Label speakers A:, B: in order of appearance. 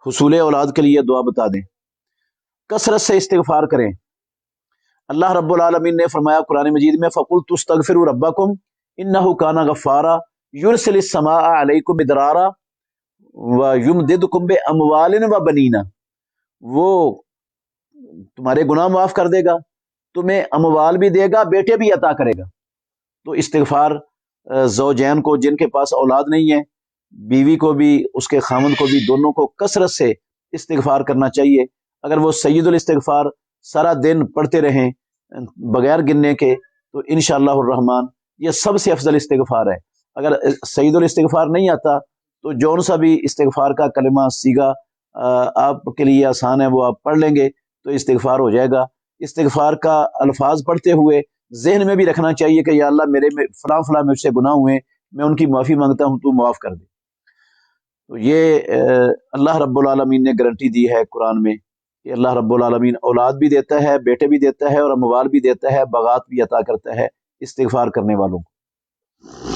A: حصول اولاد کے لیے دعا بتا دیں، کثرت سے استغفار کریں۔ اللہ رب العالمین نے فرمایا قرآن مجید میں فَقُلْتُ اسْتَغْفِرُوا رَبَّكُمْ إِنَّهُ كَانَ غَفَّارًا يُرْسِلِ السَّمَاءَ عَلَيْكُمْ مِدْرَارًا وَيُمْدِدْكُمْ بِأَمْوَالٍ وَبَنِينَ، وہ تمہارے گناہ معاف کر دے گا، تمہیں اموال بھی دے گا، بیٹے بھی عطا کرے گا۔ تو استغفار زوجین کو جن کے پاس اولاد نہیں ہے، بیوی کو بھی اس کے خامند کو بھی، دونوں کو کثرت سے استغفار کرنا چاہیے۔ اگر وہ سید الاستغفار سارا دن پڑھتے رہیں بغیر گننے کے تو انشاءاللہ الرحمن یہ سب سے افضل استغفار ہے۔ اگر سید الاستغفار نہیں آتا تو جون سا بھی استغفار کا کلمہ سیگا آپ کے لیے آسان ہے وہ آپ پڑھ لیں گے تو استغفار ہو جائے گا۔ استغفار کا الفاظ پڑھتے ہوئے ذہن میں بھی رکھنا چاہیے کہ یا اللہ میرے میں فلاں فلاں مجھ سے گناہ ہوئے، میں ان کی معافی مانگتا ہوں، تو معاف کر دے۔ تو یہ اللہ رب العالمین نے گارنٹی دی ہے قرآن میں کہ اللہ رب العالمین اولاد بھی دیتا ہے، بیٹے بھی دیتا ہے، اور اموال بھی دیتا ہے، باغات بھی عطا کرتا ہے استغفار کرنے والوں کو۔